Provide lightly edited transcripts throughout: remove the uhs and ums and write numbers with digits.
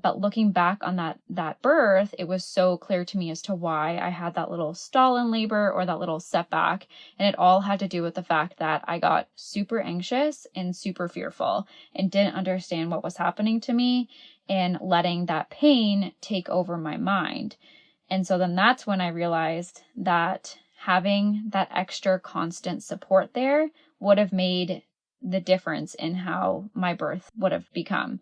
But looking back on that birth, it was so clear to me as to why I had that little stall in labor or that little setback. And it all had to do with the fact that I got super anxious and super fearful and didn't understand what was happening to me and letting that pain take over my mind. And so then that's when I realized that having that extra constant support there would have made the difference in how my birth would have become.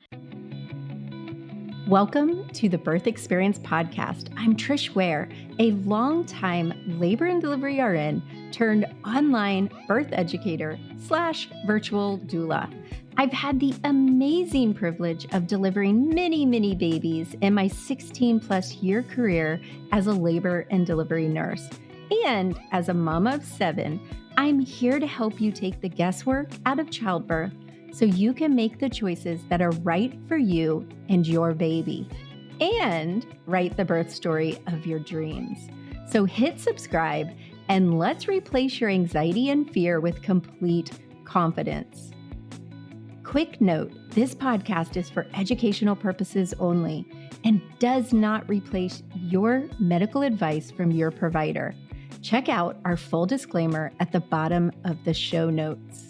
Welcome to the Birth Experience Podcast. I'm Trish Ware, a longtime labor and delivery RN turned online birth educator / virtual doula. I've had the amazing privilege of delivering many babies in my 16 plus year career as a labor and delivery nurse. And as a mama of 7, I'm here to help you take the guesswork out of childbirth so you can make the choices that are right for you and your baby, and write the birth story of your dreams. So hit subscribe and let's replace your anxiety and fear with complete confidence. Quick note, this podcast is for educational purposes only and does not replace your medical advice from your provider. Check out our full disclaimer at the bottom of the show notes.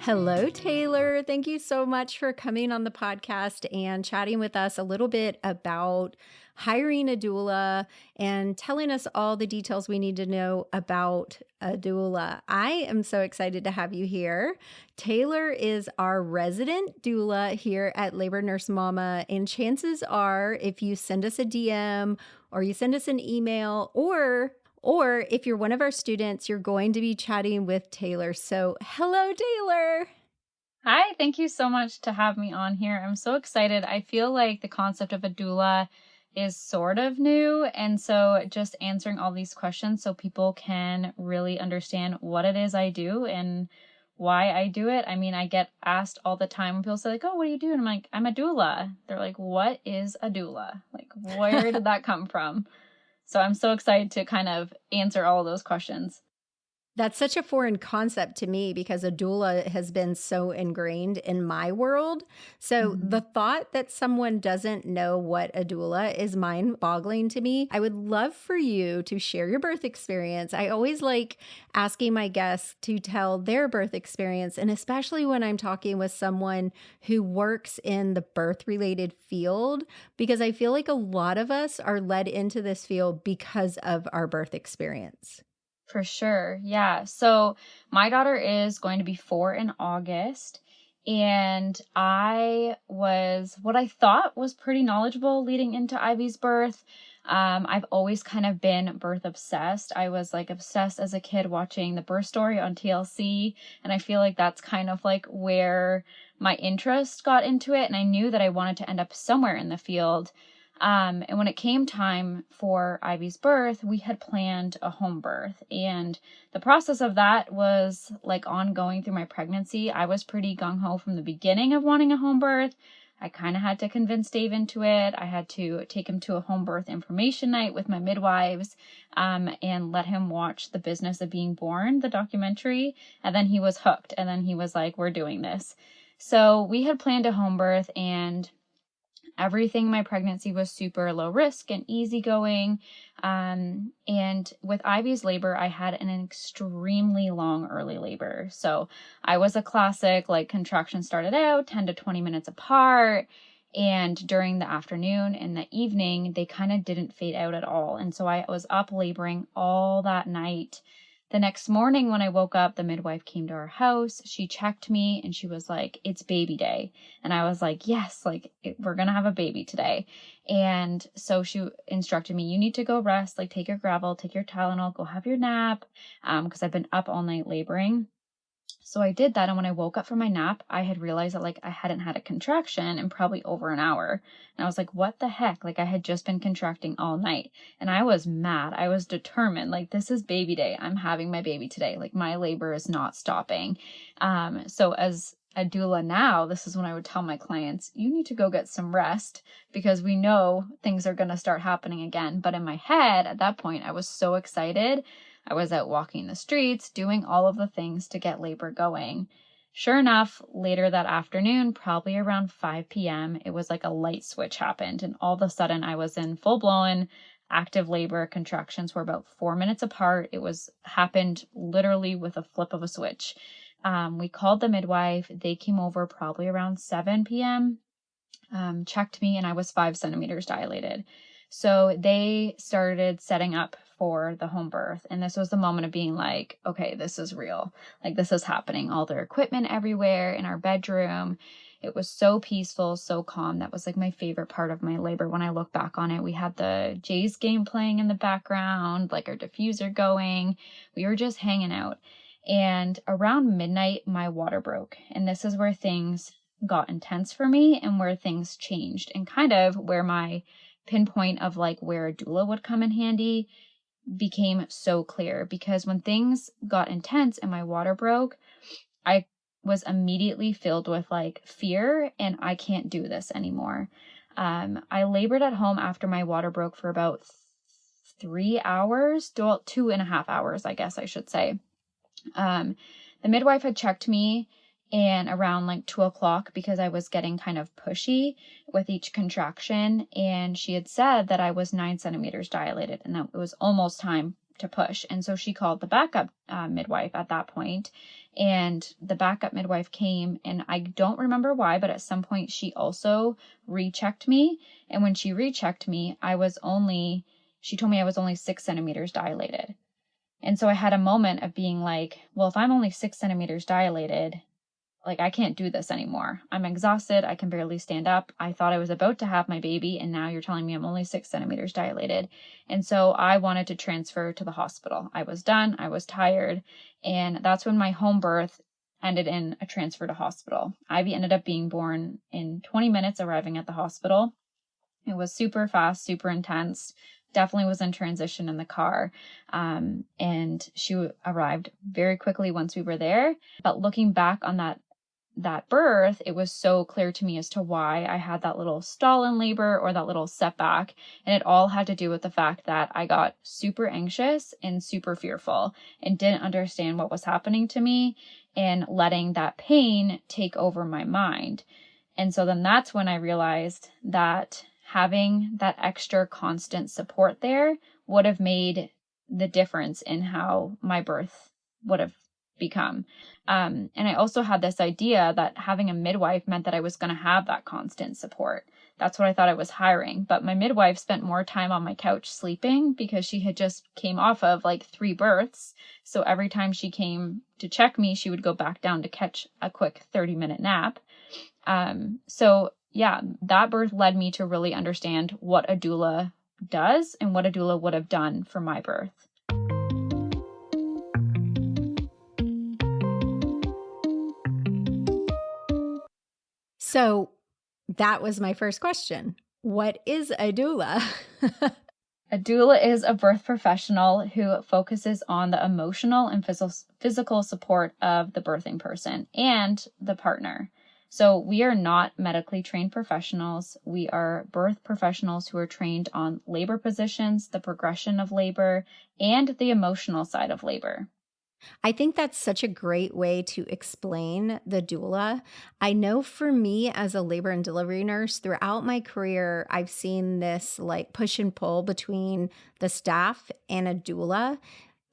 Hello, Taylor. Thank you so much for coming on the podcast and chatting with us a little bit about hiring a doula and telling us all the details we need to know about a doula. I am so excited to have you here. Taylor is our resident doula here at Labor Nurse Mama, and chances are if you send us a DM or you send us an email or if you're one of our students, you're going to be chatting with Taylor. So hello, Taylor. Hi, thank you so much to have me on here. I'm so excited. I feel like the concept of a doula is sort of new. And so just answering all these questions so people can really understand what it is I do and why I do it. I mean, I get asked all the time when people say like, oh, what do you do? And I'm like, I'm a doula. They're like, what is a doula? Like, where did that come from? So I'm so excited to kind of answer all of those questions. That's such a foreign concept to me because a doula has been so ingrained in my world. So the thought that someone doesn't know what a doula is mind-boggling to me. I would love for you to share your birth experience. I always like asking my guests to tell their birth experience, and especially when I'm talking with someone who works in the birth-related field, because I feel like a lot of us are led into this field because of our birth experience. For sure. Yeah. So my daughter is going to be 4 in August, and I was what I thought was pretty knowledgeable leading into Ivy's birth. I've always kind of been birth obsessed. I was like obsessed as a kid watching The Birth Story on TLC, and I feel like that's kind of like where my interest got into it, and I knew that I wanted to end up somewhere in the field. And when it came time for Ivy's birth, we had planned a home birth, and the process of that was like ongoing through my pregnancy. I was pretty gung-ho from the beginning of wanting a home birth. I kind of had to convince Dave into it. I had to take him to a home birth information night with my midwives, and let him watch The Business of Being Born, the documentary. And then he was hooked. And then he was like, we're doing this. So we had planned a home birth, and everything in my pregnancy was super low risk and easygoing. And with Ivy's labor, I had an extremely long early labor. So I was a classic, like contractions started out 10 to 20 minutes apart. And during the afternoon and the evening, they kind of didn't fade out at all. And so I was up laboring all that night. The next morning when I woke up, the midwife came to our house. She checked me and she was like, it's baby day. And I was like, yes, like we're going to have a baby today. And so she instructed me, you need to go rest, like take your Gravel, take your Tylenol, go have your nap. Because I've been up all night laboring. So I did that. And when I woke up from my nap, I had realized that like I hadn't had a contraction in probably over an hour. And I was like, what the heck? Like I had just been contracting all night, and I was mad. I was determined, like, this is baby day. I'm having my baby today. Like my labor is not stopping. So as a doula now, this is when I would tell my clients, you need to go get some rest because we know things are going to start happening again. But in my head at that point, I was so excited. I was out walking the streets, doing all of the things to get labor going. Sure enough, later that afternoon, probably around 5 p.m., it was like a light switch happened. And all of a sudden I was in full blown active labor. Contractions were about 4 minutes apart. It was happened literally with a flip of a switch. We called the midwife. They came over probably around 7 p.m., checked me, and I was 5 centimeters dilated. So they started setting up for the home birth. And this was the moment of being like, okay, this is real. Like, this is happening. All their equipment everywhere in our bedroom. It was so peaceful, so calm. That was like my favorite part of my labor. When I look back on it, we had the Jays game playing in the background, like our diffuser going. We were just hanging out. And around midnight, my water broke. And this is where things got intense for me and where things changed, and kind of where my pinpoint of like where a doula would come in handy became so clear. Because when things got intense and my water broke, I was immediately filled with like fear and I can't do this anymore. I labored at home after my water broke for about 3 hours, 2.5 hours, I guess I should say. The midwife had checked me and around like 2 o'clock because I was getting kind of pushy with each contraction. And she had said that I was 9 centimeters dilated and that it was almost time to push. And so she called the backup midwife at that point, and the backup midwife came, and I don't remember why, but at some point she also rechecked me. And when she rechecked me, she told me I was only 6 centimeters dilated. And so I had a moment of being like, well, if I'm only 6 centimeters dilated, like, I can't do this anymore. I'm exhausted. I can barely stand up. I thought I was about to have my baby, and now you're telling me I'm only 6 centimeters dilated. And so I wanted to transfer to the hospital. I was done. I was tired. And that's when my home birth ended in a transfer to hospital. Ivy ended up being born in 20 minutes, arriving at the hospital. It was super fast, super intense. Definitely was in transition in the car. And she arrived very quickly once we were there. But looking back on that birth, it was so clear to me as to why I had that little stall in labor or that little setback. And it all had to do with the fact that I got super anxious and super fearful and didn't understand what was happening to me, and letting that pain take over my mind. And so then that's when I realized that having that extra constant support there would have made the difference in how my birth would have become. And I also had this idea that having a midwife meant that I was going to have that constant support. That's what I thought I was hiring. But my midwife spent more time on my couch sleeping because she had just came off of like 3 births. So every time she came to check me, she would go back down to catch a quick 30-minute nap. So yeah, that birth led me to really understand what a doula does and what a doula would have done for my birth. So that was my first question. What is a doula? A doula is a birth professional who focuses on the emotional and physical support of the birthing person and the partner. So we are not medically trained professionals. We are birth professionals who are trained on labor positions, the progression of labor, and the emotional side of labor. I think that's such a great way to explain the doula. I know for me as a labor and delivery nurse, throughout my career, I've seen this like push and pull between the staff and a doula.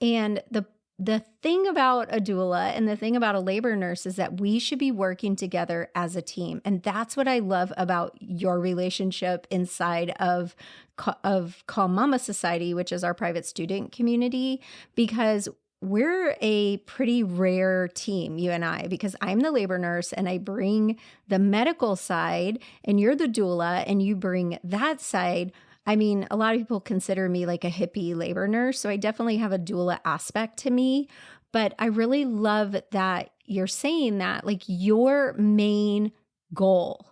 And the thing about a doula and the thing about a labor nurse is that we should be working together as a team. And that's what I love about your relationship inside of Calm Mama Society, which is our private student community, because we're a pretty rare team, you and I, because I'm the labor nurse and I bring the medical side, and you're the doula and you bring that side. I mean, a lot of people consider me like a hippie labor nurse, so I definitely have a doula aspect to me. But I really love that you're saying that, like, your main goal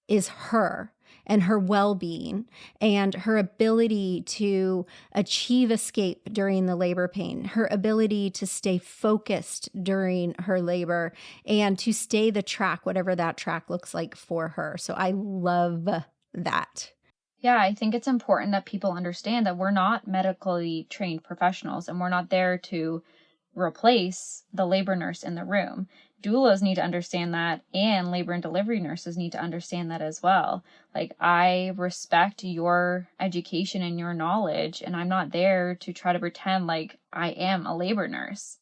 is her and her well-being and her ability to achieve escape during the labor pain, her ability to stay focused during her labor and to stay the track, whatever that track looks like for her. So I love that. Yeah, I think it's important that people understand that we're not medically trained professionals and we're not there to replace the labor nurse in the room. doulas need to understand that, and labor and delivery nurses need to understand that as well. Like, I respect your education and your knowledge, and I'm not there to try to pretend like I am a labor nurse.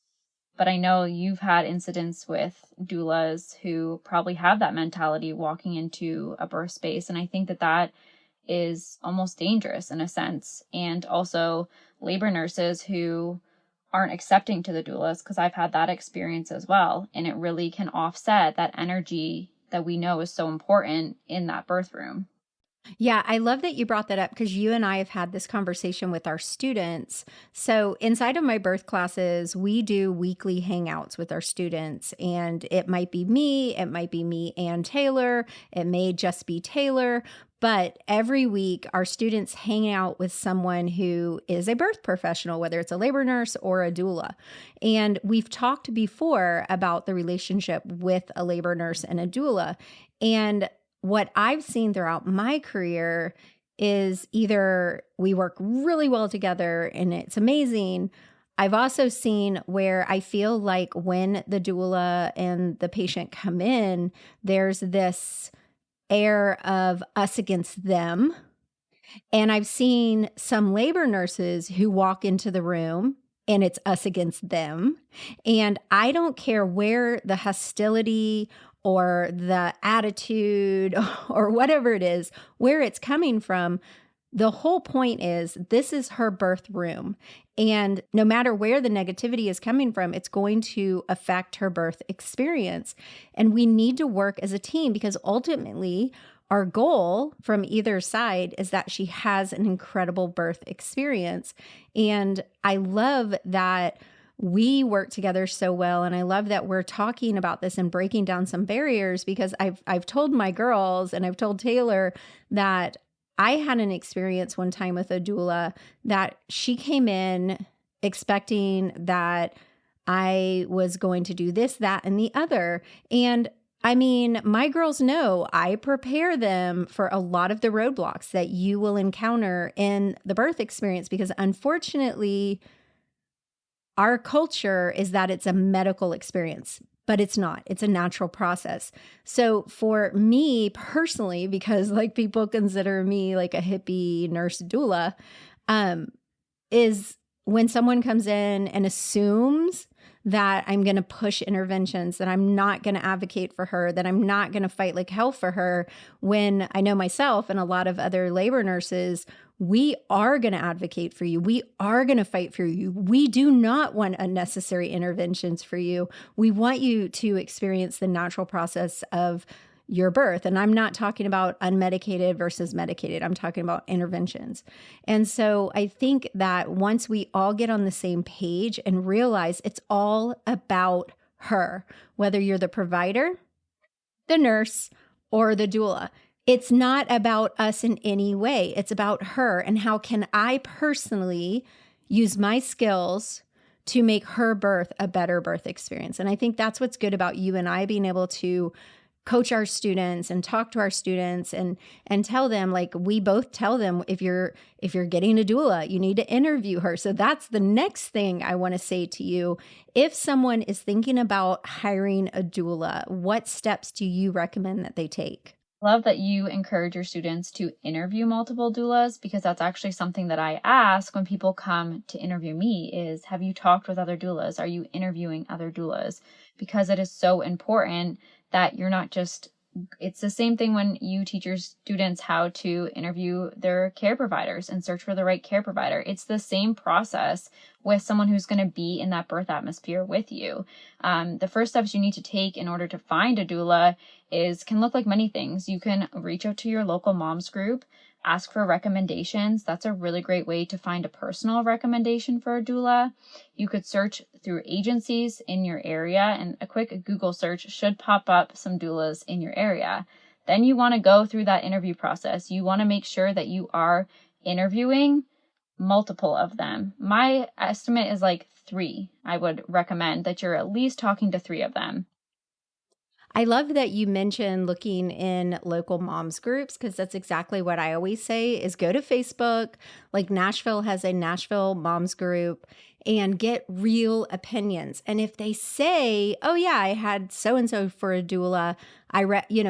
But I know you've had incidents with doulas who probably have that mentality walking into a birth space. And I think that that is almost dangerous in a sense. And also labor nurses who aren't accepting to the doulas, because I've had that experience as well. And it really can offset that energy that we know is so important in that birth room. Yeah, I love that you brought that up because you and I have had this conversation with our students. So, inside of my birth classes, we do weekly hangouts with our students, and it might be me, and Taylor, it may just be Taylor. But every week, our students hang out with someone who is a birth professional, whether it's a labor nurse or a doula. And we've talked before about the relationship with a labor nurse and a doula. And what I've seen throughout my career is either we work really well together and it's amazing. I've also seen where I feel like when the doula and the patient come in, there's this air of us against them. And I've seen some labor nurses who walk into the room and it's us against them. And I don't care where the hostility or the attitude or whatever it is, where it's coming from. The whole point is this is her birth room. And no matter where the negativity is coming from, it's going to affect her birth experience. And we need to work as a team because ultimately, our goal from either side is that she has an incredible birth experience. And I love that we work together so well. And I love that we're talking about this and breaking down some barriers because I've told my girls and I've told Taylor that I had an experience one time with a doula that she came in expecting that I was going to do this, that, and the other. And I mean, my girls know I prepare them for a lot of the roadblocks that you will encounter in the birth experience because unfortunately, our culture is that it's a medical experience, but it's not. It's a natural process. So for me personally, because like people consider me like a hippie nurse doula, is when someone comes in and assumes that I'm going to push interventions, that I'm not going to advocate for her, that I'm not going to fight like hell for her, when I know myself and a lot of other labor nurses, we are going to advocate for you. We are going to fight for you. We do not want unnecessary interventions for you. We want you to experience the natural process of your birth. And I'm not talking about unmedicated versus medicated. I'm talking about interventions. And so I think that once we all get on the same page and realize it's all about her, whether you're the provider, the nurse, or the doula, it's not about us in any way. It's about her. And how can I personally use my skills to make her birth a better birth experience? And I think that's what's good about you and I being able to coach our students and talk to our students and tell them, like we both tell them, if you're getting a doula, you need to interview her. So that's the next thing I want to say to you. If someone is thinking about hiring a doula, what steps do you recommend that they take? Love that you encourage your students to interview multiple doulas, because that's actually something that I ask when people come to interview me is, have you talked with other doulas? Are you interviewing other doulas? Because it is so important that you're not just, it's the same thing when you teach your students how to interview their care providers and search for the right care provider. It's the same process with someone who's going to be in that birth atmosphere with you. The first steps you need to take in order to find a doula can look like many things. You can reach out to your local moms group, ask for recommendations. That's a really great way to find a personal recommendation for a doula. You could search through agencies in your area, and a quick Google search should pop up some doulas in your area. Then you want to go through that interview process. You want to make sure that you are interviewing multiple of them. My estimate is like 3. I would recommend that you're at least talking to 3 of them. I love that you mentioned looking in local moms groups, because that's exactly what I always say is go to Facebook. Like Nashville has a Nashville moms group, and get real opinions. And if they say, oh yeah, I had so-and-so for a doula,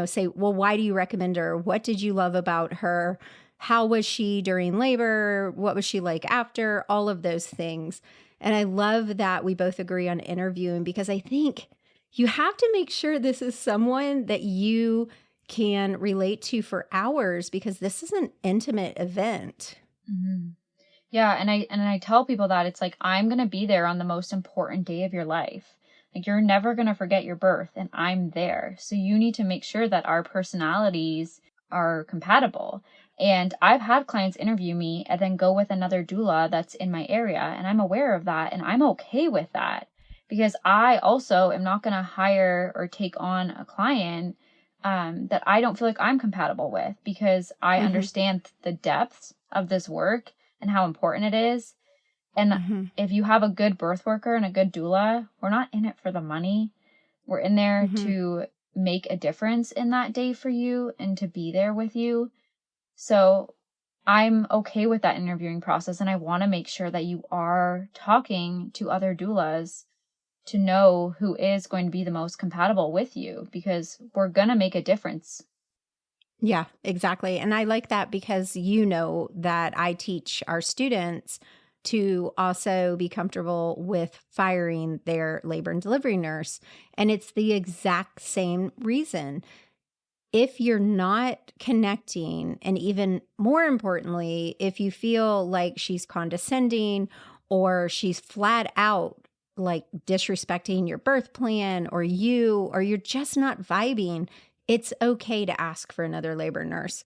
say, well, why do you recommend her? What did you love about her? How was she during labor? What was she like after? All of those things. And I love that we both agree on interviewing, because I think you have to make sure this is someone that you can relate to for hours, because this is an intimate event. Mm-hmm. Yeah, and I tell people that it's like, I'm going to be there on the most important day of your life. Like, you're never going to forget your birth, and I'm there. So you need to make sure that our personalities are compatible. And I've had clients interview me and then go with another doula that's in my area, and I'm aware of that, and I'm okay with that, because I also am not going to hire or take on a client that I don't feel like I'm compatible with, because I understand the depths of this work and how important it is. And if you have a good birth worker and a good doula, we're not in it for the money. We're in there to make a difference in that day for you and to be there with you. So I'm okay with that interviewing process. And I want to make sure that you are talking to other doulas to know who is going to be the most compatible with you, because we're going to make a difference. Yeah, exactly. And I like that, because you know that I teach our students to also be comfortable with firing their labor and delivery nurse. And it's the exact same reason. If you're not connecting, and even more importantly, if you feel like she's condescending or she's flat out like disrespecting your birth plan or you're just not vibing, it's okay to ask for another labor nurse.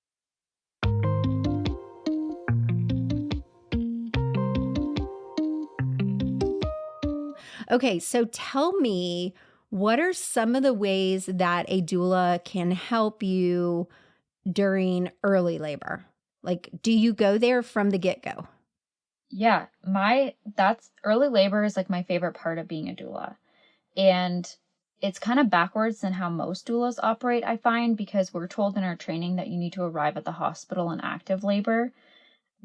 Okay, so tell me, what are some of the ways that a doula can help you during early labor? Like, do you go there from the get-go? Yeah, that's early labor is like my favorite part of being a doula. And it's kind of backwards than how most doulas operate, I find, because we're told in our training that you need to arrive at the hospital in active labor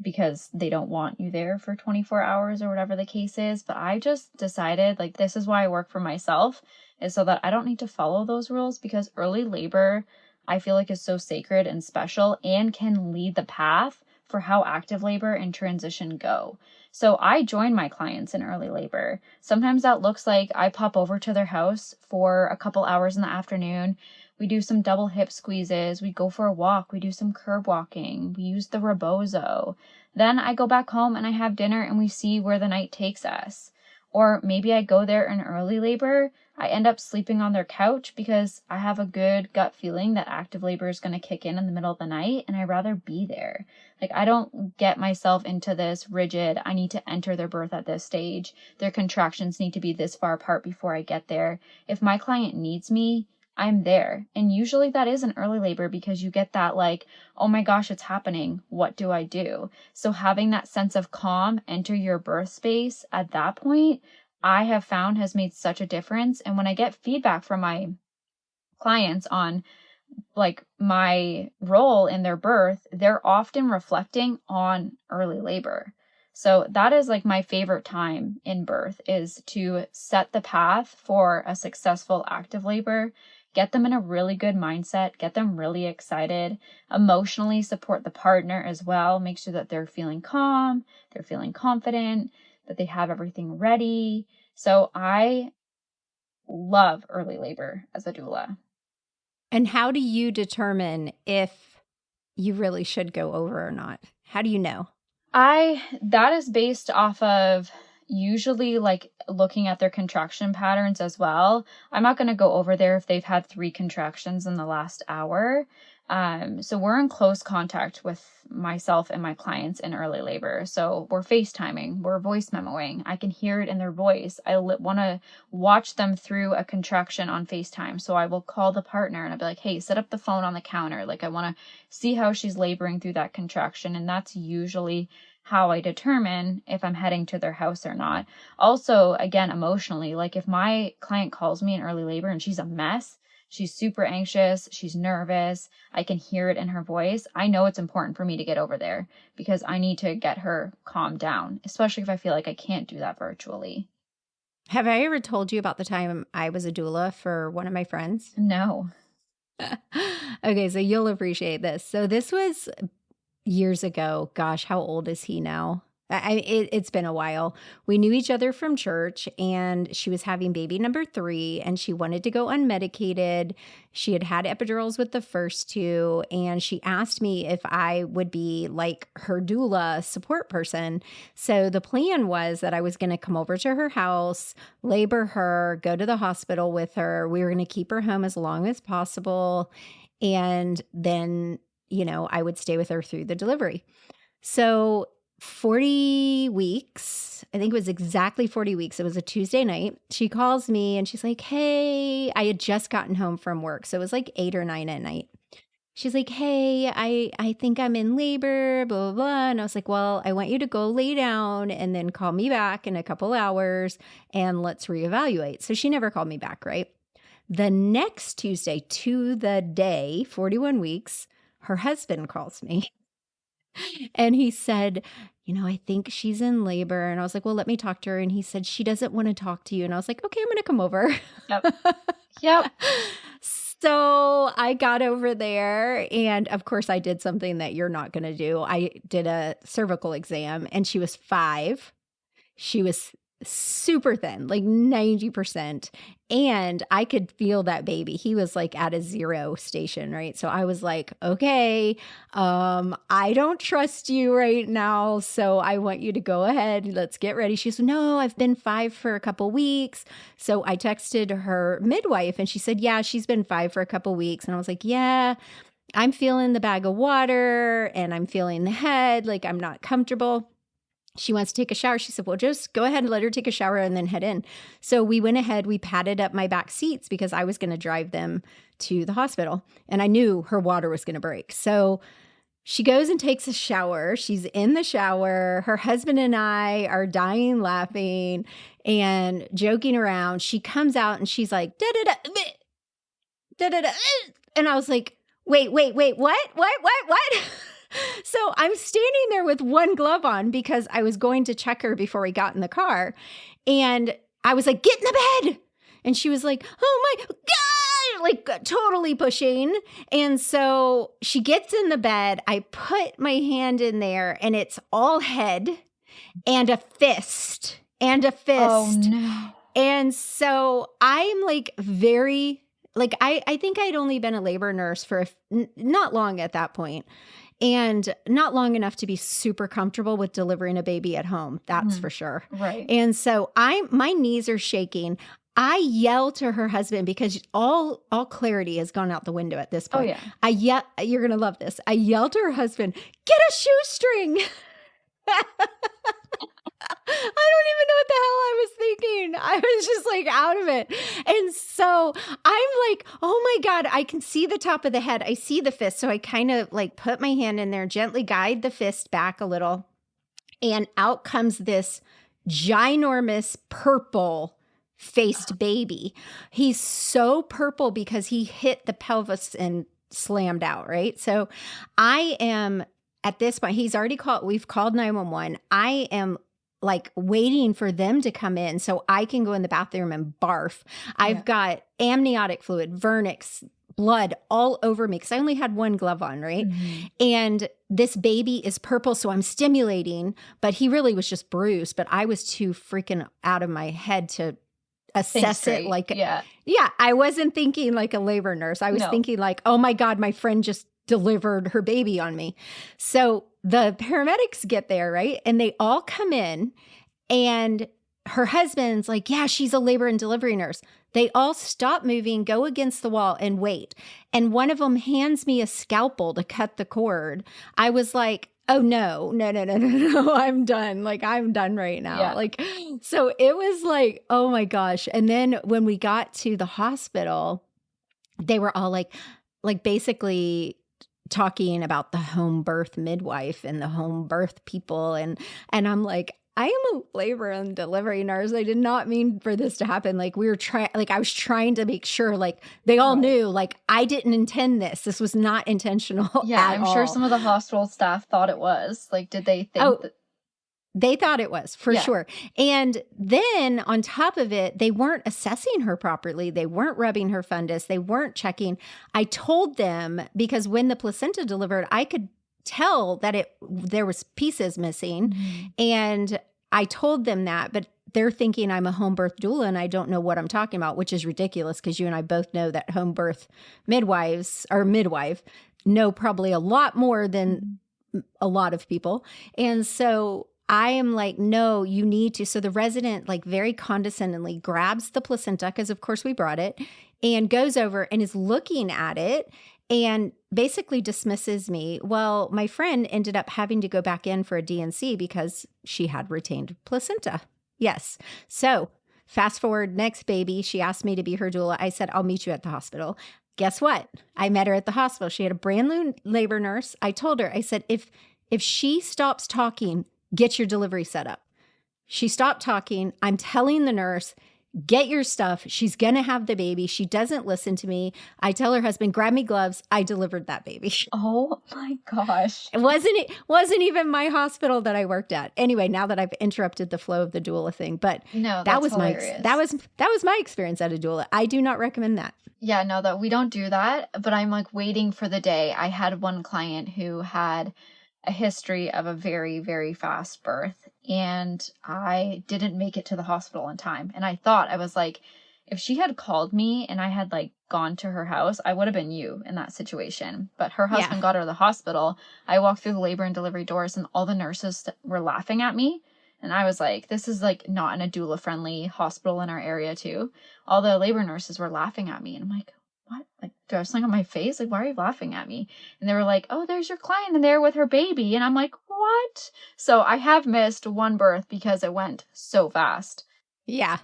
because they don't want you there for 24 hours or whatever the case is. But I just decided, like, this is why I work for myself, is so that I don't need to follow those rules, because early labor, I feel like, is so sacred and special and can lead the path for how active labor and transition go. So I join my clients in early labor. Sometimes that looks like I pop over to their house for a couple hours in the afternoon. We do some double hip squeezes. We go for a walk. We do some curb walking. We use the rebozo. Then I go back home and I have dinner and we see where the night takes us. Or maybe I go there in early labor. I end up sleeping on their couch because I have a good gut feeling that active labor is going to kick in the middle of the night, and I'd rather be there. Like, I don't get myself into this rigid, I need to enter their birth at this stage. Their contractions need to be this far apart before I get there. If my client needs me, I'm there. And usually that is an early labor, because you get that like, oh my gosh, it's happening. What do I do? So having that sense of calm enter your birth space at that point, I have found has made such a difference. And when I get feedback from my clients on like my role in their birth, they're often reflecting on early labor. So that is like my favorite time in birth, is to set the path for a successful active labor, get them in a really good mindset, get them really excited, emotionally support the partner as well, make sure that they're feeling calm, they're feeling confident, that they have everything ready. So I love early labor as a doula. And how do you determine if you really should go over or not? How do you know? That is based off of usually like looking at their contraction patterns as well. I'm not going to go over there if they've had 3 contractions in the last hour. So we're in close contact with myself and my clients in early labor. So we're FaceTiming, we're voice memoing. I can hear it in their voice. I want to watch them through a contraction on FaceTime. So I will call the partner and I'll be like, hey, set up the phone on the counter. Like, I want to see how she's laboring through that contraction. And that's usually how I determine if I'm heading to their house or not. Also, again, emotionally, like if my client calls me in early labor and she's a mess, She's super anxious. She's nervous. I can hear it in her voice. I know it's important for me to get over there because I need to get her calmed down, especially if I feel like I can't do that virtually. Have I ever told you about the time I was a doula for one of my friends? No. Okay, so you'll appreciate this. So this was years ago. Gosh, how old is he now? It's been a while. We knew each other from church, and she was having baby number 3, and she wanted to go unmedicated. She had had epidurals with the first 2, and she asked me if I would be like her doula support person. So the plan was that I was going to come over to her house, labor her, go to the hospital with her. We were going to keep her home as long as possible, and then I would stay with her through the delivery. So 40 weeks, I think it was exactly 40 weeks. It was a Tuesday night. She calls me and she's like, hey, I had just gotten home from work. So it was like 8 or 9 at night. She's like, hey, I think I'm in labor, blah, blah, blah. And I was like, well, I want you to go lay down and then call me back in a couple hours and let's reevaluate. So she never called me back, right? The next Tuesday to the day, 41 weeks, her husband calls me. And he said, I think she's in labor. And I was like, well, let me talk to her. And he said, she doesn't want to talk to you. And I was like, okay, I'm going to come over. Yep. Yep. So I got over there. And of course, I did something that you're not going to do. I did a cervical exam and she was 5. She was super thin, like 90%. And I could feel that baby. He was like at a 0 station, right? So I was like, okay, I don't trust you right now. So I want you to go ahead. Let's get ready. She said, no, I've been 5 for a couple weeks. So I texted her midwife and she said, yeah, she's been 5 for a couple weeks. And I was like, yeah, I'm feeling the bag of water and I'm feeling the head. Like I'm not comfortable. She wants to take a shower. She said, well, just go ahead and let her take a shower and then head in. So we went ahead, we padded up my back seats because I was going to drive them to the hospital and I knew her water was going to break. So she goes and takes a shower. She's in the shower. Her husband and I are dying laughing and joking around. She comes out and she's like, da da da, da da da. And I was like, wait, what? So I'm standing there with one glove on because I was going to check her before we got in the car. And I was like, get in the bed. And she was like, oh my God, like totally pushing. And so she gets in the bed. I put my hand in there and it's all head and a fist and a fist. Oh no. And so I'm like I think I'd only been a labor nurse for not long at that point. And not long enough to be super comfortable with delivering a baby at home. That's for sure. Right. And so my knees are shaking. I yell to her husband because all clarity has gone out the window at this point. Oh yeah. You're going to love this. I yell to her husband, get a shoestring. I don't even know what the hell I was thinking. I was just like out of it. And so I'm like, oh my God, I can see the top of the head. I see the fist. So I kind of like put my hand in there, gently guide the fist back a little. And out comes this ginormous purple faced baby. He's so purple because he hit the pelvis and slammed out, right? So I am at this point, we've called 911. I am like waiting for them to come in so I can go in the bathroom and barf. I've got amniotic fluid, vernix, blood all over me because I only had one glove on, right? Mm-hmm. And this baby is purple, so I'm stimulating, but he really was just bruised, but I was too freaking out of my head to assess it like, I wasn't thinking like a labor nurse. I was thinking like, oh my God, my friend just delivered her baby on me. So the paramedics get there, right? And they all come in and her husband's like, yeah, she's a labor and delivery nurse. They all stop moving, go against the wall and wait. And one of them hands me a scalpel to cut the cord. I was like, oh no, I'm done. Like I'm done right now. Yeah. Like, so it was like, oh my gosh. And then when we got to the hospital, they were all like basically talking about the home birth midwife and the home birth people. And I'm like, I am a labor and delivery nurse. I did not mean for this to happen. Like we were trying, like I was trying to make sure, like they all Right. knew, like I didn't intend this. This was not intentional Yeah, at I'm sure all. some of the hospital staff thought it was. Like, did they think Oh, that? they thought it was for Yeah. sure. And then on top of it, they weren't assessing her properly. They weren't rubbing her fundus. They weren't checking. I told them because when the placenta delivered, I could tell that there was pieces missing. Mm-hmm. And I told them that, but they're thinking I'm a home birth doula and I don't know what I'm talking about, which is ridiculous because you and I both know that home birth midwives or midwife know probably a lot more than a lot of people. And so I am like, no, you need to. So the resident like very condescendingly grabs the placenta because of course we brought it and goes over and is looking at it and basically dismisses me. Well, my friend ended up having to go back in for a DNC because she had retained placenta. Yes. So fast forward, next baby, she asked me to be her doula. I said, I'll meet you at the hospital. Guess what? I met her at the hospital. She had a brand new labor nurse. I told her, I said, if she stops talking, get your delivery set up. She stopped talking. I'm telling the nurse, get your stuff. She's going to have the baby. She doesn't listen to me. I tell her husband, grab me gloves. I delivered that baby. Oh my gosh. It wasn't even my hospital that I worked at. Anyway, now that I've interrupted the flow of the doula thing, but No, that that's was hilarious. that was my experience at a doula. I do not recommend that. Yeah, no, that we don't do that, but I'm like waiting for the day. I had one client who had a history of a very, very fast birth, and I didn't make it to the hospital in time. And I was like, if she had called me and I had like gone to her house, I would have been you in that situation. But her husband got her to the hospital. I walked through the labor and delivery doors and all the nurses were laughing at me. And I was like, this is like not in a doula friendly hospital in our area too. All the labor nurses were laughing at me. And I'm like, what? Like, do I have something on my face? Like, why are you laughing at me? And they were like, oh, there's your client in there with her baby. And I'm like, what? So I have missed one birth because it went so fast. Yeah.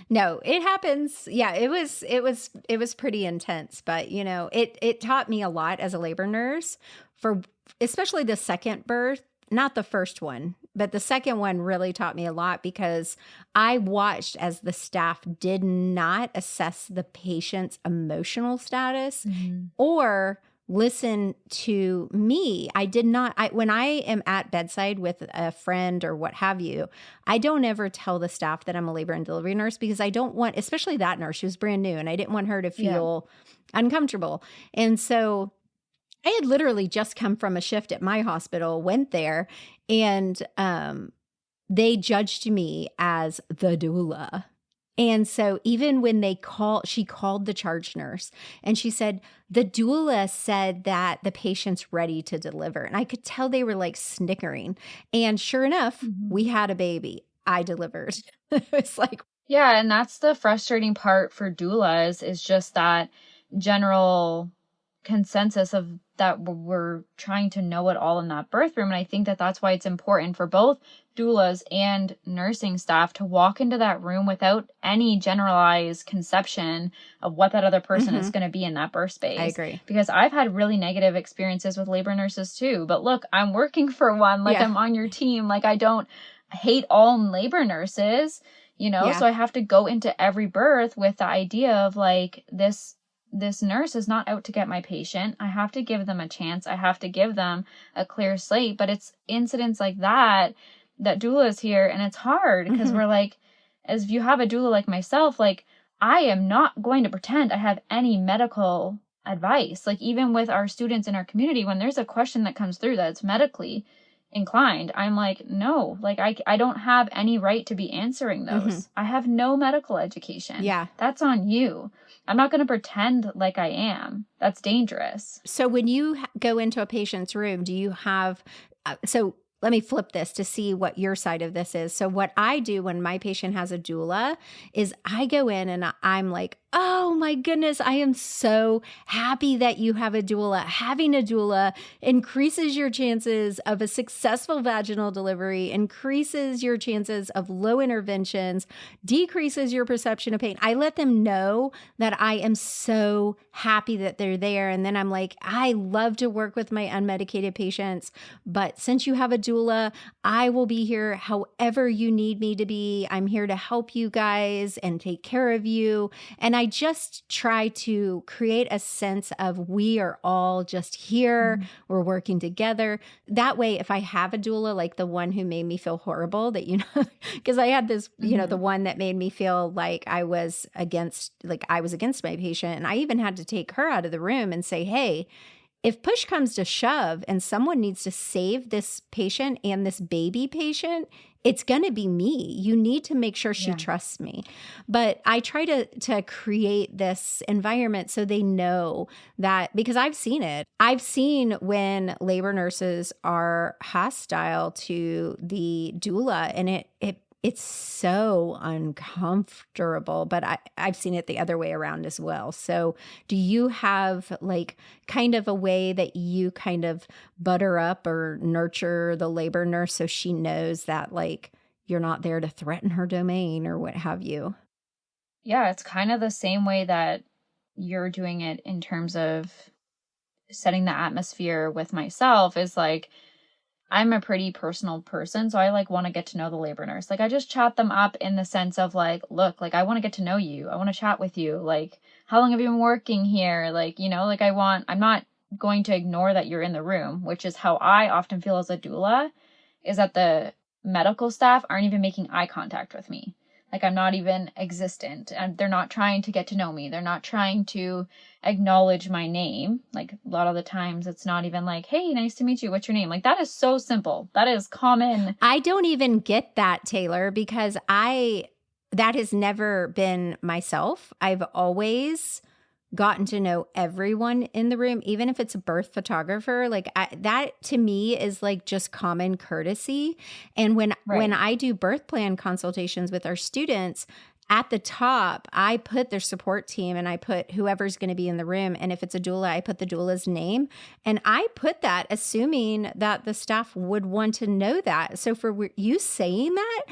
No, it happens. Yeah, it was pretty intense, but you know, it taught me a lot as a labor nurse for especially the second birth, not the first one, but the second one really taught me a lot because I watched as the staff did not assess the patient's emotional status or listen to me. I did not, when I am at bedside with a friend or what have you, I don't ever tell the staff that I'm a labor and delivery nurse because I don't want, especially that nurse, she was brand new and I didn't want her to feel uncomfortable. And so I had literally just come from a shift at my hospital, went there, and they judged me as the doula. And so even when she called the charge nurse and she said, the doula said that the patient's ready to deliver. And I could tell they were like snickering. And sure enough, we had a baby. I delivered. It's like, yeah. And that's the frustrating part for doulas is just that general consensus of that we're trying to know it all in that birth room. And I think that that's why it's important for both doulas and nursing staff to walk into that room without any generalized conception of what that other person is going to be in that birth space. I agree. Because I've had really negative experiences with labor nurses too. But look, I'm working for one. Like, I'm on your team. Like, I don't hate all labor nurses, you know? So I have to go into every birth with the idea of like, this nurse is not out to get my patient. I have to give them a chance. I have to give them a clear slate. But it's incidents like that doula is here, and it's hard because we're like, as if you have a doula like myself, like I am not going to pretend I have any medical advice. Like even with our students in our community, when there's a question that comes through that's medically inclined, I'm like, no, like I don't have any right to be answering those. I have no medical education. Yeah. That's on you. I'm not going to pretend like I am. That's dangerous. So when you go into a patient's room, do you have, so let me flip this to see what your side of this is. So what I do when my patient has a doula is I go in and I'm like, Oh my goodness. I am so happy that you have a doula. Having a doula increases your chances of a successful vaginal delivery, increases your chances of low interventions, decreases your perception of pain. I let them know that I am so happy that they're there. And then I'm like, I love to work with my unmedicated patients, but since you have a doula, I will be here however you need me to be. I'm here to help you guys and take care of you. And I just try to create a sense of we are all just here. We're working together. That way, if I have a doula, like the one who made me feel horrible, that, because I had this, the one that made me feel like I was against my patient. And I even had to take her out of the room and say, hey, if push comes to shove and someone needs to save this patient and this baby patient, it's going to be me. You need to make sure she trusts me. But I try to create this environment so they know that, because I've seen it. I've seen when labor nurses are hostile to the doula, and it's so uncomfortable, but I've seen it the other way around as well. So do you have like kind of a way that you kind of butter up or nurture the labor nurse so she knows that like you're not there to threaten her domain or what have you? Yeah, it's kind of the same way that you're doing it in terms of setting the atmosphere with myself is like, I'm a pretty personal person, so I like want to get to know the labor nurse. Like I just chat them up in the sense of like, look, like I want to get to know you. I want to chat with you. Like, how long have you been working here? Like, like I'm not going to ignore that you're in the room, which is how I often feel as a doula, is that the medical staff aren't even making eye contact with me. Like I'm not even existent, and they're not trying to get to know me. They're not trying to acknowledge my name. Like a lot of the times it's not even like, hey, nice to meet you. What's your name? Like that is so simple. That is common. I don't even get that, Taylor, because that has never been myself. I've always gotten to know everyone in the room, even if it's a birth photographer. Like that to me is like just common courtesy. And when I do birth plan consultations with our students, at the top, I put their support team and I put whoever's going to be in the room. And if it's a doula, I put the doula's name. And I put that assuming that the staff would want to know that. So for you saying that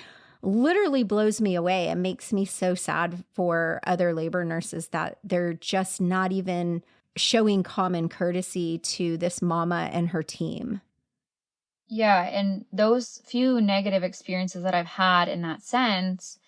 literally blows me away and makes me so sad for other labor nurses that they're just not even showing common courtesy to this mama and her team. Yeah. And those few negative experiences that I've had in that sense,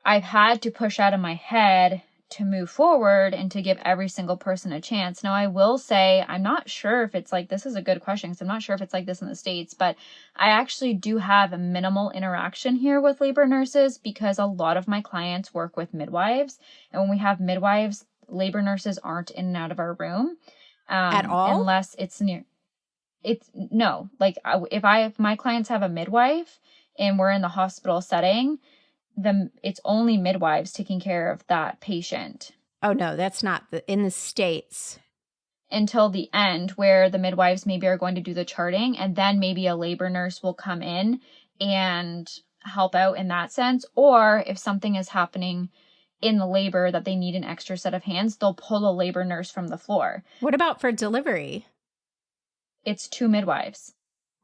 I've had to push out of my head to move forward and to give every single person a chance. Now, I will say, I'm not sure if it's like, this is a good question, because I'm not sure if it's like this in the States, but I actually do have a minimal interaction here with labor nurses because a lot of my clients work with midwives. And when we have midwives, labor nurses aren't in and out of our room. At all? Unless it's no, like if my clients have a midwife and we're in the hospital setting, it's only midwives taking care of that patient. Oh no, that's not in the States. Until the end, where the midwives maybe are going to do the charting, and then maybe a labor nurse will come in and help out in that sense. Or if something is happening in the labor that they need an extra set of hands, they'll pull a labor nurse from the floor. What about for delivery? It's 2 midwives.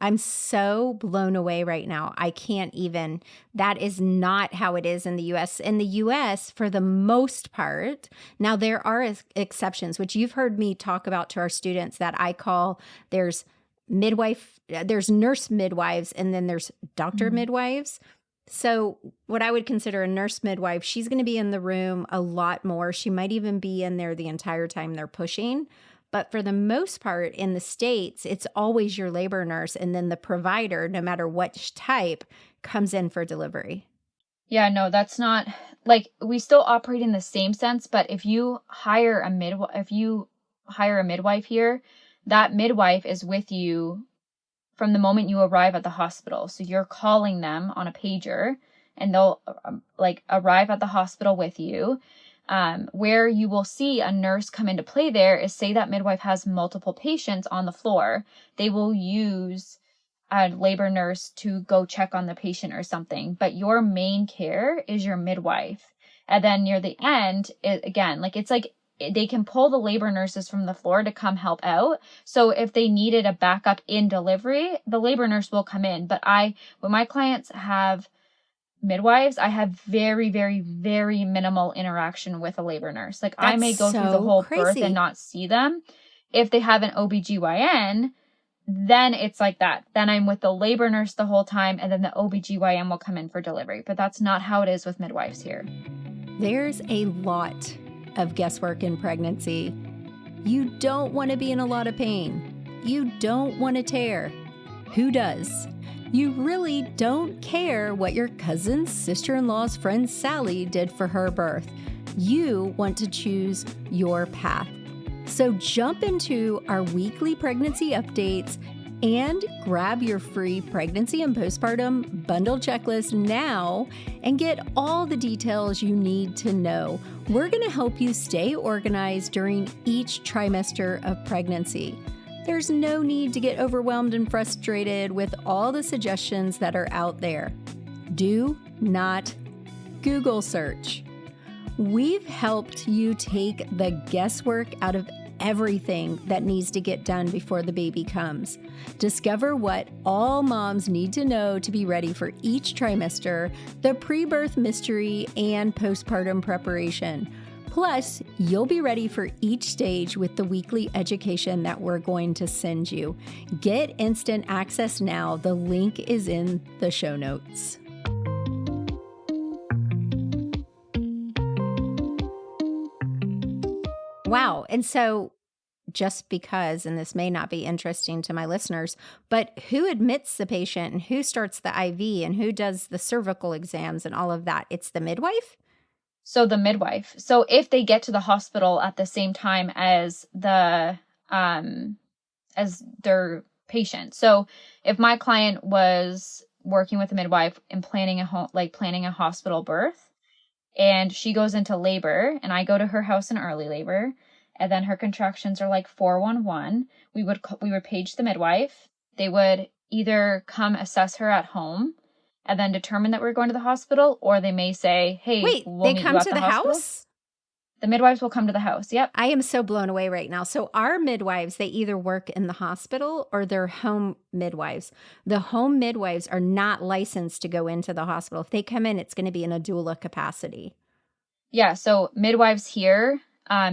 I'm so blown away right now. I can't even. That is not how it is in the US. In the US, for the most part, now there are exceptions, which you've heard me talk about to our students, that I call there's nurse midwives, and then there's doctor midwives. So what I would consider a nurse midwife, she's going to be in the room a lot more. She might even be in there the entire time they're pushing. But for the most part in the States, it's always your labor nurse, and then the provider, no matter what type, comes in for delivery. Yeah, no, that's not like, we still operate in the same sense, but if you hire a midwife here, that midwife is with you from the moment you arrive at the hospital. So you're calling them on a pager, and they'll arrive at the hospital with you. Where you will see a nurse come into play there is, say that midwife has multiple patients on the floor. They will use a labor nurse to go check on the patient or something. But your main care is your midwife. And then near the end, it's like they can pull the labor nurses from the floor to come help out. So if they needed a backup in delivery, the labor nurse will come in. But when my clients have midwives, I have very, very, very minimal interaction with a labor nurse. Like I may go through the whole birth and not see them. If they have an OBGYN, then it's like that. Then I'm with the labor nurse the whole time, and then the OBGYN will come in for delivery. But that's not how it is with midwives here. There's a lot of guesswork in pregnancy. You don't want to be in a lot of pain. You don't want to tear. Who does? You really don't care what your cousin's sister-in-law's friend Sally did for her birth. You want to choose your path. So jump into our weekly pregnancy updates and grab your free pregnancy and postpartum bundle checklist now and get all the details you need to know. We're going to help you stay organized during each trimester of pregnancy. There's no need to get overwhelmed and frustrated with all the suggestions that are out there. Do not Google search. We've helped you take the guesswork out of everything that needs to get done before the baby comes. Discover what all moms need to know to be ready for each trimester, the pre-birth mystery, and postpartum preparation. Plus, you'll be ready for each stage with the weekly education that we're going to send you. Get instant access now. The link is in the show notes. Wow. And so just because, and this may not be interesting to my listeners, but who admits the patient and who starts the IV and who does the cervical exams and all of that? It's the midwife? So the midwife. So if they get to the hospital at the same time as as their patient. So if my client was working with a midwife and planning a hospital birth, and she goes into labor, and I go to her house in early labor, and then her contractions are like 411. We would page the midwife. They would either come assess her at home and then determine that we're going to the hospital, or they may say, "Hey, wait, we'll they meet come you at to the the hospital." house? The midwives will come to the house. Yep. I am so blown away right now. So our midwives, they either work in the hospital or they're home midwives. The home midwives are not licensed to go into the hospital. If they come in, it's going to be in a doula capacity. Yeah. So midwives here,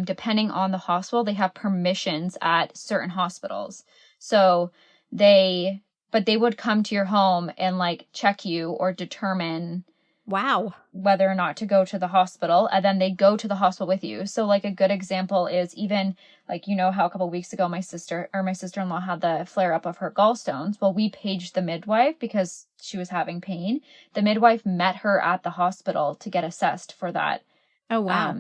depending on the hospital, they have permissions at certain hospitals. So they would come to your home and like check you or determine wow, whether or not to go to the hospital, and then they go to the hospital with you. So like a good example is even like, you know how a couple of weeks ago my sister-in-law had the flare up of her gallstones. Well, we paged the midwife because she was having pain. The midwife met her at the hospital to get assessed for that. Oh, wow.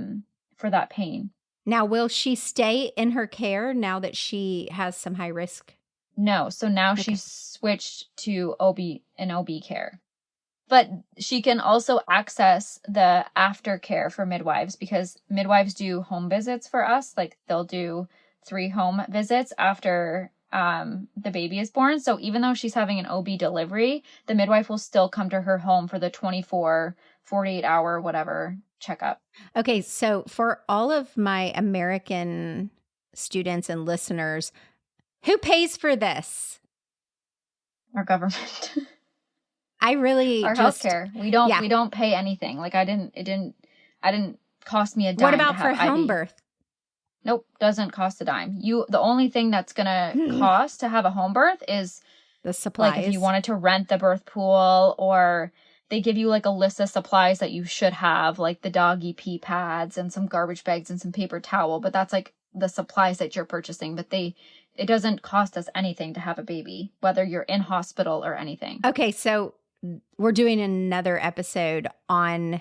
For that pain. Now, will she stay in her care now that she has some high risk? No. So now she's switched to OB care. But she can also access the aftercare for midwives because midwives do home visits for us. Like they'll do 3 home visits after the baby is born. So even though she's having an OB delivery, the midwife will still come to her home for the 24, 48 hour, whatever checkup. Okay. So for all of my American students and listeners, who pays for this? Our government. I really our healthcare. We don't pay anything. Like it didn't cost me a dime. What about for home birth? Nope, doesn't cost a dime. The only thing that's gonna cost to have a home birth is the supplies. Like if you wanted to rent the birth pool, or they give you like a list of supplies that you should have, like the doggy pee pads and some garbage bags and some paper towel. But that's like the supplies that you're purchasing. But it doesn't cost us anything to have a baby, whether you're in hospital or anything. Okay, so we're doing another episode on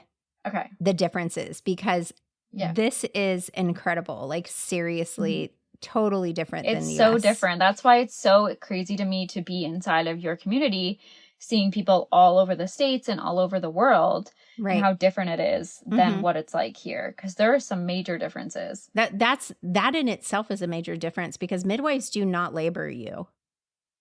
the differences because this is incredible. Like seriously, totally different than the US. It's so different. That's why it's so crazy to me to be inside of your community, seeing people all over the States and all over the world, and how different it is than what it's like here. Because there are some major differences. That in itself is a major difference because midwives do not labor you.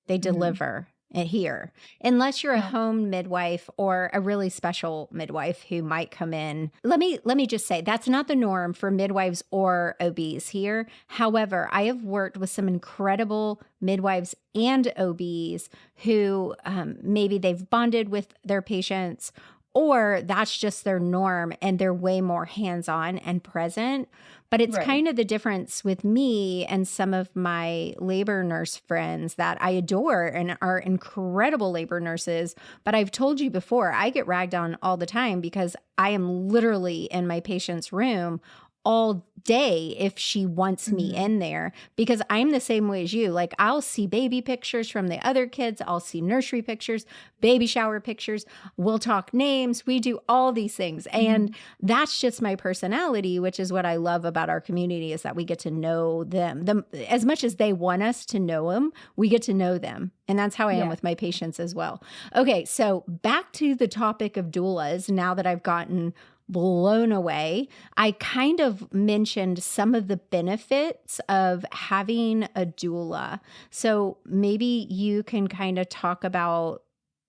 They deliver. here, unless you're a Yeah. home midwife or a really special midwife who might come in. Let me just say that's not the norm for midwives or OBs here. However, I have worked with some incredible midwives and OBs who maybe they've bonded with their patients, or that's just their norm and they're way more hands-on and present. But it's Right. kind of the difference with me and some of my labor nurse friends that I adore and are incredible labor nurses. But I've told you before, I get ragged on all the time because I am literally in my patient's room all day if she wants me Hmm. in there, because I'm the same way as you. Like, I'll see baby pictures from the other kids, I'll see nursery pictures, baby shower pictures, we'll talk names, we do all these things. And Hmm. that's just my personality, which is what I love about our community, is that we get to know them as much as they want us to know them. We get to know them. And that's how I am Yeah. with my patients as well. Okay, so back to the topic of doulas. Now that I've gotten blown away, I kind of mentioned some of the benefits of having a doula. So maybe you can kind of talk about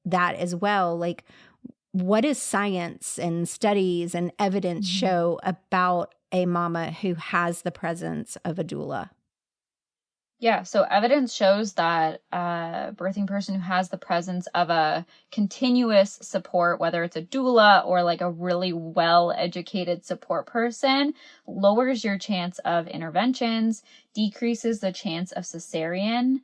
that as well. Like, what does science and studies and evidence Hmm. show about a mama who has the presence of a doula? Yeah, so evidence shows that a birthing person who has the presence of a continuous support, whether it's a doula or like a really well-educated support person, lowers your chance of interventions, decreases the chance of cesarean,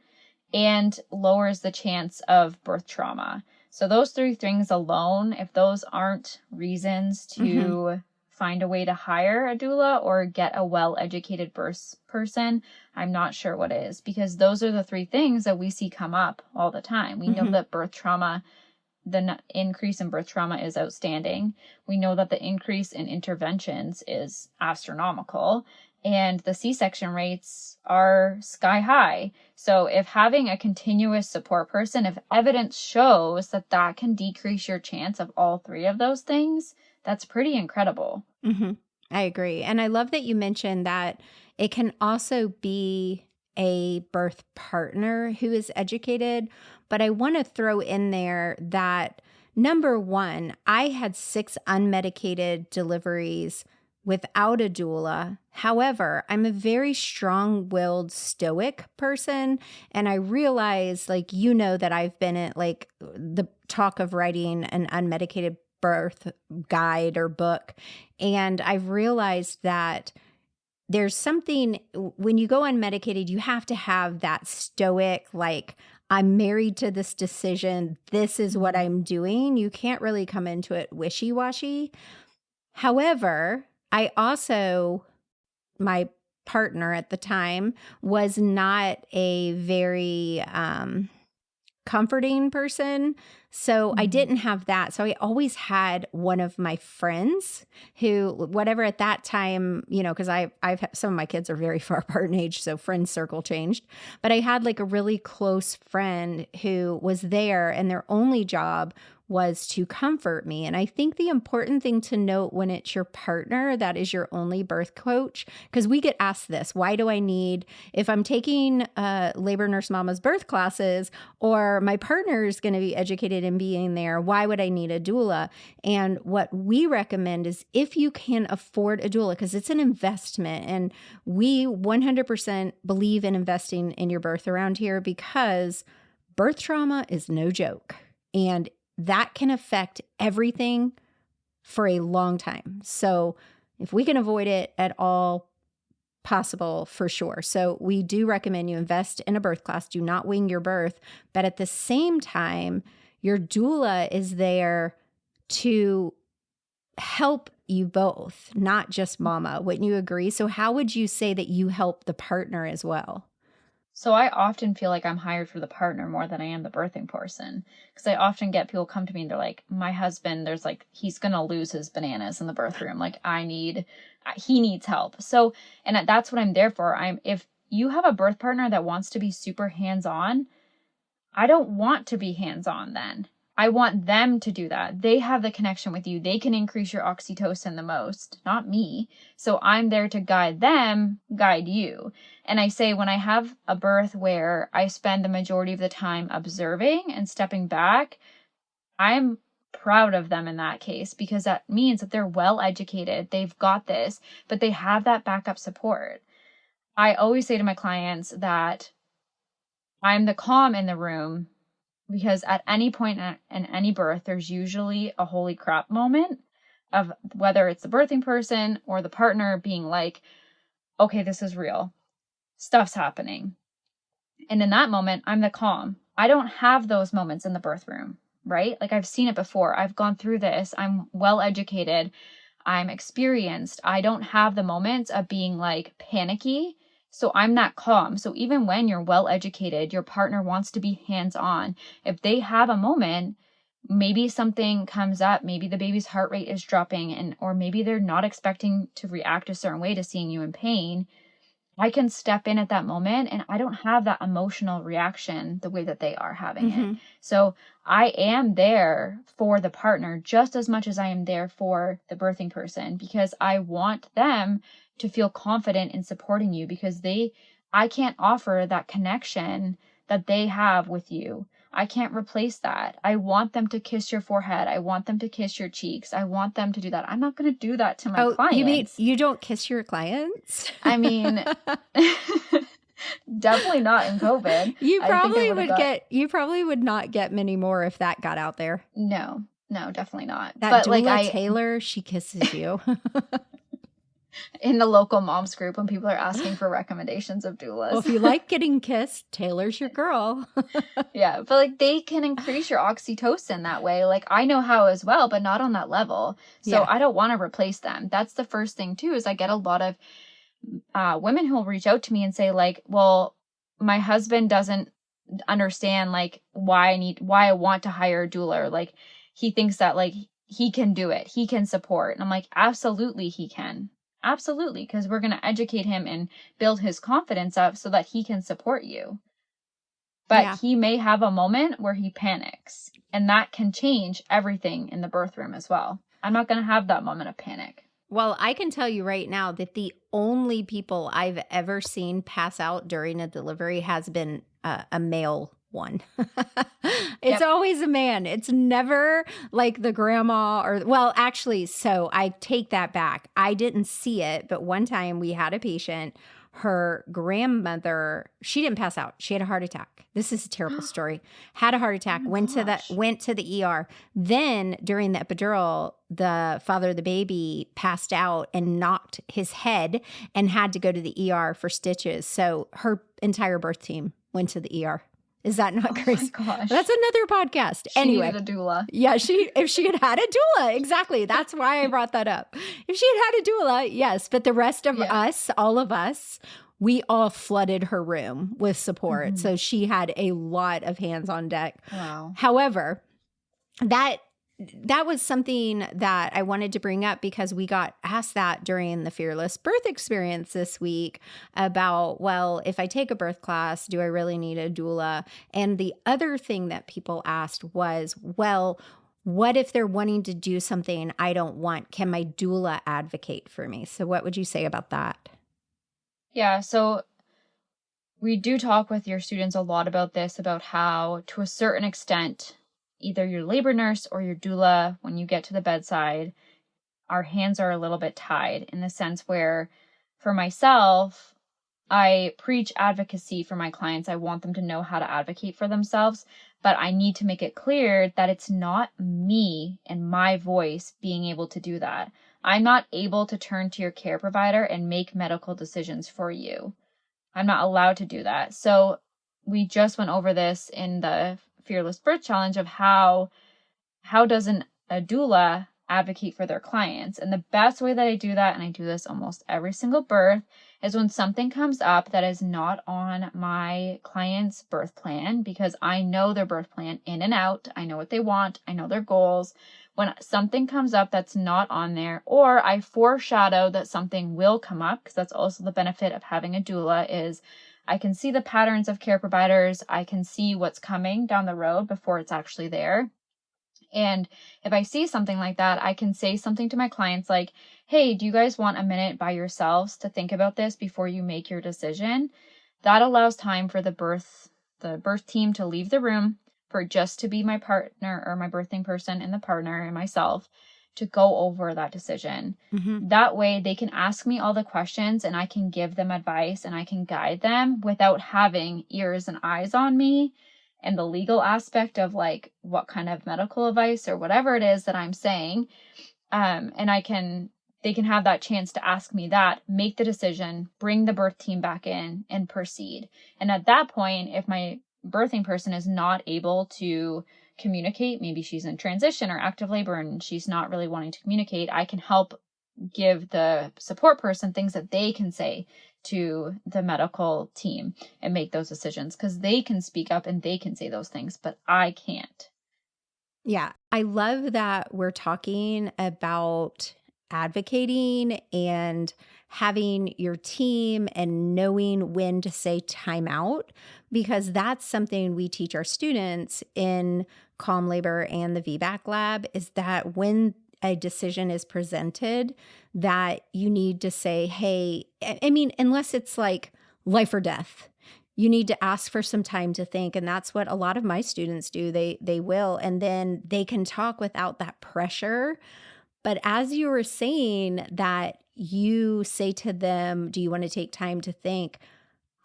and lowers the chance of birth trauma. So those three things alone, if those aren't reasons Mm-hmm. to find a way to hire a doula or get a well-educated birth person, I'm not sure what is, because those are the three things that we see come up all the time. We know Mm-hmm. that birth trauma, the increase in birth trauma is outstanding. We know that the increase in interventions is astronomical, and the C-section rates are sky high. So if having a continuous support person, if evidence shows that that can decrease your chance of all three of those things, that's pretty incredible. Mm-hmm. I agree. And I love that you mentioned that it can also be a birth partner who is educated. But I want to throw in there that number one, I had 6 unmedicated deliveries without a doula. However, I'm a very strong willed stoic person. And I realize, like, that I've been at like the talk of writing an unmedicated birth guide or book. And I've realized that there's something when you go unmedicated, you have to have that stoic, like, I'm married to this decision. This is what Mhm. I'm doing. You can't really come into it wishy washy. However, my partner at the time was not a very, comforting person. So I Mhm. didn't have that. So I always had one of my friends who, whatever at that time, because some of my kids are very far apart in age, so friend circle changed. But I had like a really close friend who was there, and their only job was to comfort me. And I think the important thing to note when it's your partner that is your only birth coach, because we get asked this, why do I need, if I'm taking labor nurse mama's birth classes, or my partner is going to be educated in being there, why would I need a doula? And what we recommend is, if you can afford a doula, because it's an investment, and we 100% believe in investing in your birth around here, because birth trauma is no joke. And that can affect everything for a long time. So if we can avoid it at all possible, for sure. So we do recommend you invest in a birth class. Do not wing your birth. But at the same time, your doula is there to help you both, not just mama. Wouldn't you agree? So how would you say that you help the partner as well? So I often feel like I'm hired for the partner more than I am the birthing person. Because I often get people come to me and they're like, my husband, there's like, he's going to lose his bananas in the birth room. Like, he needs help. So, and that's what I'm there for. If you have a birth partner that wants to be super hands on, I don't want to be hands on then. I want them to do that. They have the connection with you. They can increase your oxytocin the most, not me. So I'm there to guide them, guide you. And I say when I have a birth where I spend the majority of the time observing and stepping back, I'm proud of them in that case, because that means that they're well educated. They've got this, but they have that backup support. I always say to my clients that I'm the calm in the room, because at any point in any birth, there's usually a holy crap moment of whether it's the birthing person or the partner being like, okay, this is real. Stuff's happening. And in that moment, I'm the calm. I don't have those moments in the birth room, right? Like I've seen it before. I've gone through this. I'm well educated. I'm experienced. I don't have the moments of being like panicky. So I'm that calm. So even when you're well educated, your partner wants to be hands-on. If they have a moment, maybe something comes up, maybe the baby's heart rate is dropping, or maybe they're not expecting to react a certain way to seeing you in pain, I can step in at that moment and I don't have that emotional reaction the way that they are having it. So I am there for the partner just as much as I am there for the birthing person, because I want them to feel confident in supporting you, because I can't offer that connection that they have with you. I can't replace that. I want them to kiss your forehead. I want them to kiss your cheeks. I want them to do that. I'm not going to do that to my clients. You mean you don't kiss your clients? I mean, definitely not in COVID. You probably would not get many more if that got out there. No, definitely not. That doula Taylor, she kisses you. In the local moms group, when people are asking for recommendations of doulas. Well, if you like getting kissed, Taylor's your girl. Yeah, but like they can increase your oxytocin that way. Like I know how as well, but not on that level. So I don't want to replace them. That's the first thing too, is I get a lot of women who will reach out to me and say like, well, my husband doesn't understand like why I want to hire a doula. Or, like he thinks that like he can do it. He can support. And I'm like, absolutely he can. Absolutely, because we're going to educate him and build his confidence up so that he can support you. But he may have a moment where he panics, and that can change everything in the birth room as well. I'm not going to have that moment of panic. Well, I can tell you right now that the only people I've ever seen pass out during a delivery has been a male one. It's always a man. It's never like the grandma actually, so I take that back. I didn't see it, but one time we had a patient, her grandmother, she didn't pass out. She had a heart attack. This is a terrible story. Had a heart attack, went to the ER. Then during the epidural, the father of the baby passed out and knocked his head and had to go to the ER for stitches. So her entire birth team went to the ER. Is that not crazy? Oh my gosh. That's another podcast. Anyway, needed a doula. Yeah, if she had had a doula, exactly. That's why I brought that up. If she had had a doula, yes. But the rest of us, all of us, we all flooded her room with support. So she had a lot of hands on deck. Wow. However, that was something that I wanted to bring up because we got asked that during the Fearless Birth Experience this week about, well, if I take a birth class, do I really need a doula? And the other thing that people asked was, well, what if they're wanting to do something I don't want? Can my doula advocate for me? So what would you say about that? Yeah, so we do talk with your students a lot about this, about how to a certain extent, either your labor nurse or your doula, when you get to the bedside, our hands are a little bit tied in the sense where, for myself, I preach advocacy for my clients. I want them to know how to advocate for themselves, but I need to make it clear that it's not me and my voice being able to do that. I'm not able to turn to your care provider and make medical decisions for you. I'm not allowed to do that. So we just went over this in the Fearless Birth Challenge of how does a doula advocate for their clients. And the best way that I do that, and I do this almost every single birth, is when something comes up that is not on my client's birth plan, because I know their birth plan in and out. I know what they want. I know their goals. When something comes up that's not on there, or I foreshadow that something will come up, because that's also the benefit of having a doula, is I can see the patterns of care providers. I can see what's coming down the road before it's actually there. And if I see something like that, I can say something to my clients like, hey, do you guys want a minute by yourselves to think about this before you make your decision? That allows time for the birth team to leave the room, for just to be my partner or my birthing person and the partner and myself to go over that decision. Mm-hmm. That way they can ask me all the questions and I can give them advice and I can guide them without having ears and eyes on me and the legal aspect of like what kind of medical advice or whatever it is that I'm saying. And they can have that chance to ask me that, make the decision, bring the birth team back in and proceed. And at that point, if my birthing person is not able to communicate, maybe she's in transition or active labor and she's not really wanting to communicate, I can help give the support person things that they can say to the medical team and make those decisions, because they can speak up and they can say those things, but I can't. Yeah, I love that we're talking about advocating and having your team and knowing when to say time out, because that's something we teach our students in Calm Labor and the VBAC lab, is that when a decision is presented, that you need to say, hey, I mean, unless it's like life or death, you need to ask for some time to think. And that's what a lot of my students do. They will, and then they can talk without that pressure. But as you were saying that you say to them, do you want to take time to think?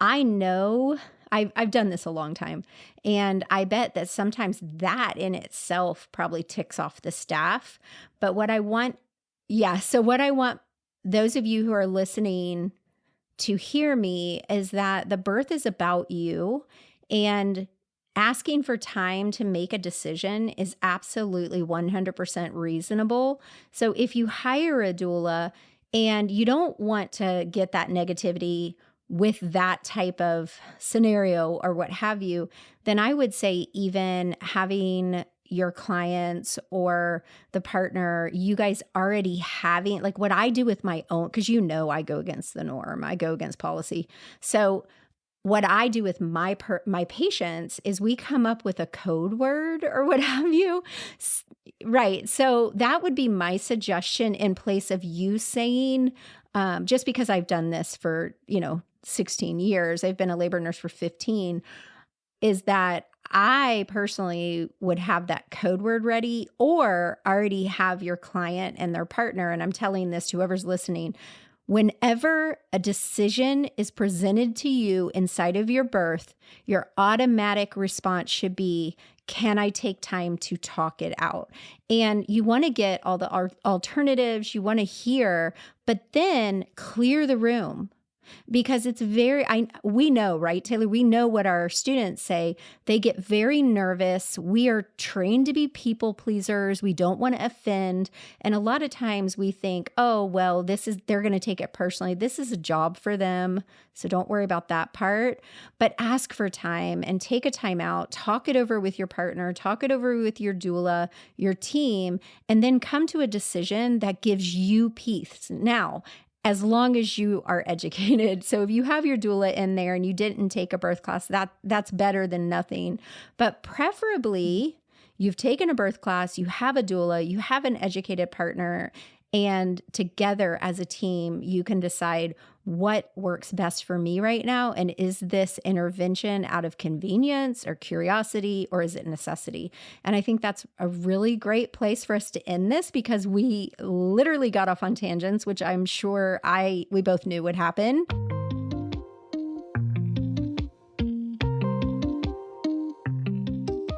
I know I've done this a long time. And I bet that sometimes that in itself probably ticks off the staff. But what I want, so what I want those of you who are listening to hear me is that the birth is about you, and asking for time to make a decision is absolutely 100% reasonable. So if you hire a doula and you don't want to get that negativity with that type of scenario or what have you, then I would say even having your clients or the partner, you guys already having, like what I do with my own, because I go against the norm, I go against policy. So what I do with my patients is we come up with a code word or what have you. Right. So that would be my suggestion in place of you saying, just because I've done this for, 16 years, I've been a labor nurse for 15, is that I personally would have that code word ready, or already have your client and their partner. And I'm telling this to whoever's listening, whenever a decision is presented to you inside of your birth, your automatic response should be, can I take time to talk it out? And you want to get all the alternatives you want to hear, but then clear the room. Because it's we know, right, Taylor? We know what our students say. They get very nervous. We are trained to be people pleasers. We don't want to offend. And a lot of times we think, oh, well, they're going to take it personally. This is a job for them. So don't worry about that part. But ask for time and take a time out. Talk it over with your partner. Talk it over with your doula, your team, and then come to a decision that gives you peace. Now, as long as you are educated. So if you have your doula in there and you didn't take a birth class, that's better than nothing. But preferably, you've taken a birth class, you have a doula, you have an educated partner, and together as a team, you can decide what works best for me right now. And is this intervention out of convenience or curiosity, or is it necessity? And I think that's a really great place for us to end this, because we literally got off on tangents, which I'm sure we both knew would happen.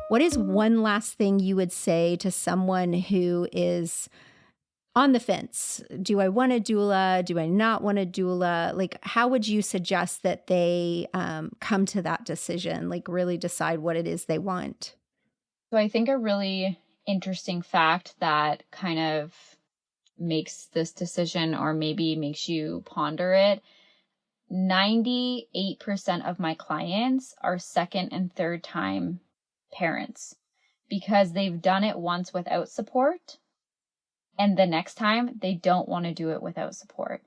What is one last thing you would say to someone who is on the fence? Do I want a doula? Do I not want a doula? Like, how would you suggest that they come to that decision, like really decide what it is they want? So I think a really interesting fact that kind of makes this decision, or maybe makes you ponder it, 98% of my clients are second and third time parents, because they've done it once without support, and the next time they don't want to do it without support.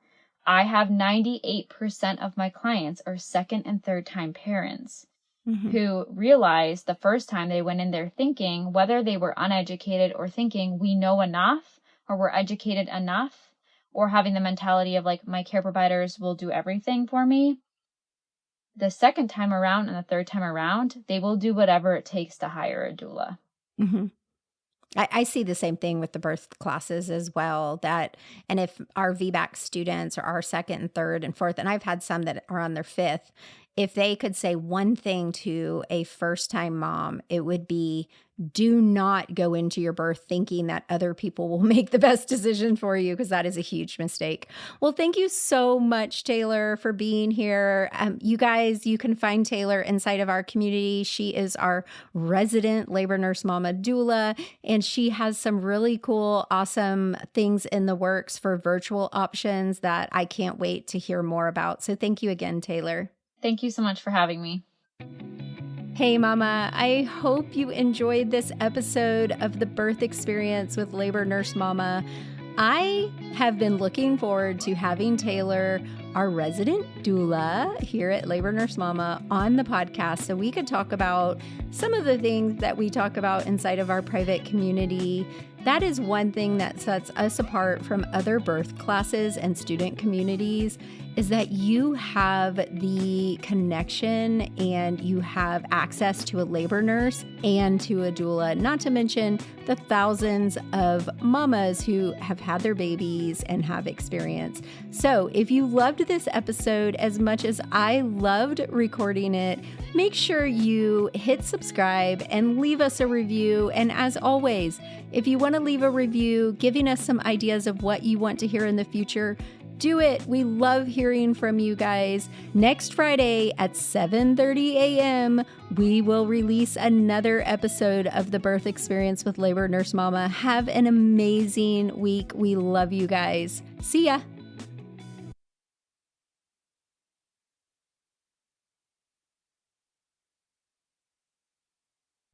I have 98% of my clients are second and third time parents. who realized the first time they went in there thinking, whether they were uneducated or thinking we know enough or we're educated enough, or having the mentality of like, my care providers will do everything for me. The second time around and the third time around, they will do whatever it takes to hire a doula. Mm-hmm. I see the same thing with the birth classes as well. And if our VBAC students are our second and third and fourth, and I've had some that are on their fifth, if they could say one thing to a first-time mom, it would be, do not go into your birth thinking that other people will make the best decision for you, because that is a huge mistake. Well, thank you so much, Taylor, for being here. You guys, you can find Taylor inside of our community. She is our resident labor nurse mama doula, and she has some really cool, awesome things in the works for virtual options that I can't wait to hear more about. So thank you again, Taylor. Thank you so much for having me. Hey, Mama, I hope you enjoyed this episode of The Birth Experience with Labor Nurse Mama. I have been looking forward to having Taylor, our resident doula here at Labor Nurse Mama, on the podcast so we could talk about some of the things that we talk about inside of our private community. That is one thing that sets us apart from other birth classes and student communities, is that you have the connection and you have access to a labor nurse and to a doula, not to mention the thousands of mamas who have had their babies and have experience. So if you loved this episode as much as I loved recording it, make sure you hit subscribe and leave us a review. And as always, if you want to leave a review giving us some ideas of what you want to hear in the future, do it. We love hearing from you guys. Next Friday at 7:30 a.m., we will release another episode of The Birth Experience with Labor Nurse Mama. Have an amazing week. We love you guys. See ya.